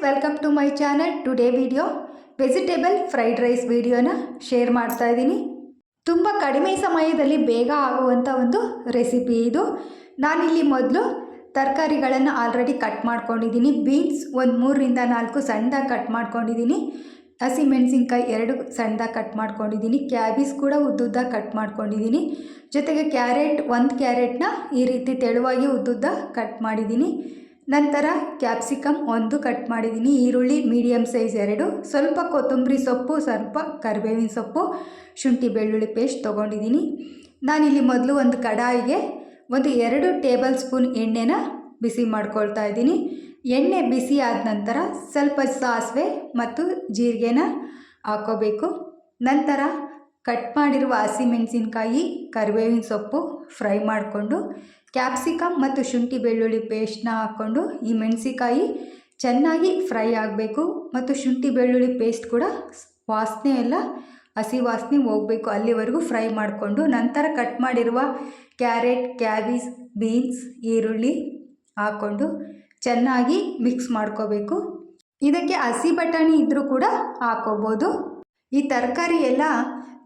Welcome to my channel. Today video vegetable fried rice ವಿಡಿಯೋನ share ಮಾಡ್ತಾ ಇದ್ದೀನಿ. ತುಂಬ ಕಡಿಮೆ ಸಮಯದಲ್ಲಿ ಬೇಗ ಆಗುವಂಥ ಒಂದು ರೆಸಿಪಿ ಇದು. ನಾನಿಲ್ಲಿ ಮೊದಲು ತರಕಾರಿಗಳನ್ನು ಆಲ್ರೆಡಿ ಕಟ್ ಮಾಡ್ಕೊಂಡಿದ್ದೀನಿ. ಬೀನ್ಸ್ ಒಂದು 3ರಿಂದ 4 ಸಣ್ಣದಾಗಿ ಕಟ್ ಮಾಡ್ಕೊಂಡಿದ್ದೀನಿ. ಹಸಿಮೆಣಸಿನ್ಕಾಯಿ 2 ಸಣ್ಣದಾಗಿ ಕಟ್ ಮಾಡ್ಕೊಂಡಿದ್ದೀನಿ. ಕ್ಯಾಬೇಜ್ ಕೂಡ ಉದ್ದುದ್ದ ಕಟ್ ಮಾಡ್ಕೊಂಡಿದ್ದೀನಿ. ಜೊತೆಗೆ ಕ್ಯಾರೆಟ್ 1 ಕ್ಯಾರೆಟ್ನ ಈ ರೀತಿ ತೆಳುವಾಗಿ ಉದ್ದುದ್ದ ಕಟ್ ಮಾಡಿದ್ದೀನಿ. ನಂತರ ಕ್ಯಾಪ್ಸಿಕಮ್ 1 ಕಟ್ ಮಾಡಿದ್ದೀನಿ. ಈರುಳ್ಳಿ ಮೀಡಿಯಮ್ ಸೈಜ್ 2, ಸ್ವಲ್ಪ ಕೊತ್ತಂಬರಿ ಸೊಪ್ಪು, ಸ್ವಲ್ಪ ಕರಿಬೇವಿನ ಸೊಪ್ಪು, ಶುಂಠಿ ಬೆಳ್ಳುಳ್ಳಿ ಪೇಸ್ಟ್ ತೊಗೊಂಡಿದ್ದೀನಿ. ನಾನಿಲ್ಲಿ ಮೊದಲು ಒಂದು ಕಡಾಯಿಗೆ 2 ಟೇಬಲ್ ಸ್ಪೂನ್ ಎಣ್ಣೆನ ಬಿಸಿ ಮಾಡ್ಕೊಳ್ತಾ ಇದ್ದೀನಿ. ಎಣ್ಣೆ ಬಿಸಿ ಆದ ನಂತರ ಸ್ವಲ್ಪ ಸಾಸಿವೆ ಮತ್ತು ಜೀರಿಗೆನ ಹಾಕೋಬೇಕು. ನಂತರ ಕಟ್ ಮಾಡಿರುವ ಹಸಿಮೆಣಸಿನ್ಕಾಯಿ, ಕರಿಬೇವಿನ ಸೊಪ್ಪು ಫ್ರೈ ಮಾಡಿಕೊಂಡು ಕ್ಯಾಪ್ಸಿಕಮ್ ಮತ್ತು ಶುಂಠಿ ಬೆಳ್ಳುಳ್ಳಿ ಪೇಸ್ಟ್ನ ಹಾಕ್ಕೊಂಡು ಈ ಮೆಣಸಿಕಾಯಿ ಚೆನ್ನಾಗಿ ಫ್ರೈ ಆಗಬೇಕು ಮತ್ತು ಶುಂಠಿ ಬೆಳ್ಳುಳ್ಳಿ ಪೇಸ್ಟ್ ಕೂಡ ವಾಸನೆ ಎಲ್ಲ ಹಸಿ ವಾಸನೆ ಹೋಗಬೇಕು, ಅಲ್ಲಿವರೆಗೂ ಫ್ರೈ ಮಾಡಿಕೊಂಡು ನಂತರ ಕಟ್ ಮಾಡಿರುವ ಕ್ಯಾರೆಟ್, ಕ್ಯಾಬೇಜ್, ಬೀನ್ಸ್, ಈರುಳ್ಳಿ ಹಾಕ್ಕೊಂಡು ಚೆನ್ನಾಗಿ ಮಿಕ್ಸ್ ಮಾಡ್ಕೋಬೇಕು. ಇದಕ್ಕೆ ಹಸಿ ಬಟಾಣಿ ಇದ್ದರೂ ಕೂಡ ಹಾಕೋಬೋದು. ಈ ತರಕಾರಿ ಎಲ್ಲ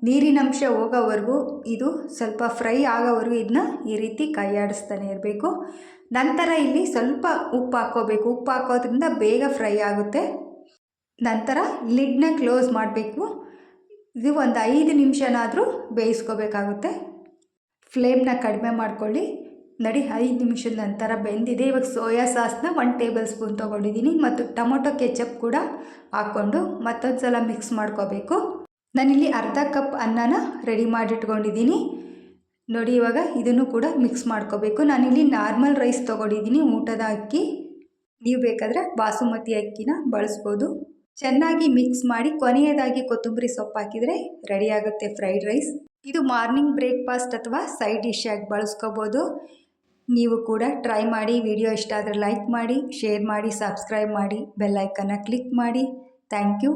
ನೀರಿನಂಶ ಹೋಗೋವರೆಗೂ ಇದು ಸ್ವಲ್ಪ ಫ್ರೈ ಆಗೋವರೆಗೂ ಇದನ್ನ ಈ ರೀತಿ ಕೈಯಾಡಿಸ್ತಾನೆ ಇರಬೇಕು. ನಂತರ ಇಲ್ಲಿ ಸ್ವಲ್ಪ ಉಪ್ಪು ಹಾಕ್ಕೋಬೇಕು. ಉಪ್ಪು ಹಾಕೋದ್ರಿಂದ ಬೇಗ ಫ್ರೈ ಆಗುತ್ತೆ. ನಂತರ ಲಿಡ್ನ ಕ್ಲೋಸ್ ಮಾಡಬೇಕು. ಇದು ಒಂದು 5 ನಿಮಿಷನಾದರೂ ಬೇಯಿಸ್ಕೋಬೇಕಾಗುತ್ತೆ. ಫ್ಲೇಮ್ನ ಕಡಿಮೆ ಮಾಡ್ಕೊಳ್ಳಿ. ನೋಡಿ, 5 ನಿಮಿಷದ ನಂತರ ಬೆಂದಿದೆ. ಇವಾಗ ಸೋಯಾ ಸಾಸ್ನ 1 ಟೇಬಲ್ ಸ್ಪೂನ್ ತೊಗೊಂಡಿದ್ದೀನಿ ಮತ್ತು ಟೊಮೊಟೊ ಕೆಚಪ್ ಕೂಡ ಹಾಕ್ಕೊಂಡು ಮತ್ತೊಂದು ಸಲ ಮಿಕ್ಸ್ ಮಾಡ್ಕೋಬೇಕು. ನಾನಿಲ್ಲಿ ಅರ್ಧ ಕಪ್ ಅನ್ನನ ರೆಡಿ ಮಾಡಿಟ್ಕೊಂಡಿದ್ದೀನಿ. ನೋಡಿ, ಇವಾಗ ಇದನ್ನು ಕೂಡ ಮಿಕ್ಸ್ ಮಾಡ್ಕೋಬೇಕು. ನಾನಿಲ್ಲಿ ನಾರ್ಮಲ್ ರೈಸ್ ತೊಗೊಂಡಿದ್ದೀನಿ, ಊಟದ ಅಕ್ಕಿ. ನೀವು ಬೇಕಾದರೆ ಬಾಸುಮತಿ ಅಕ್ಕಿನ ಬಳಸ್ಬೋದು. ಚೆನ್ನಾಗಿ ಮಿಕ್ಸ್ ಮಾಡಿ ಕೊನೆಯದಾಗಿ ಕೊತ್ತಂಬರಿ ಸೊಪ್ಪು ಹಾಕಿದರೆ ರೆಡಿ ಆಗುತ್ತೆ ಫ್ರೈಡ್ ರೈಸ್. ಇದು ಮಾರ್ನಿಂಗ್ ಬ್ರೇಕ್ಫಾಸ್ಟ್ ಅಥವಾ ಸೈಡ್ ಡಿಶ್ ಆಗಿ ಬಳಸ್ಕೋಬೋದು. ನೀವು ಕೂಡ ಟ್ರೈ ಮಾಡಿ. ವಿಡಿಯೋ ಇಷ್ಟ ಆದರೆ ಲೈಕ್ ಮಾಡಿ, ಶೇರ್ ಮಾಡಿ, ಸಬ್ಸ್ಕ್ರೈಬ್ ಮಾಡಿ, ಬೆಲ್ ಐಕನ್ನ ಕ್ಲಿಕ್ ಮಾಡಿ. Thank you.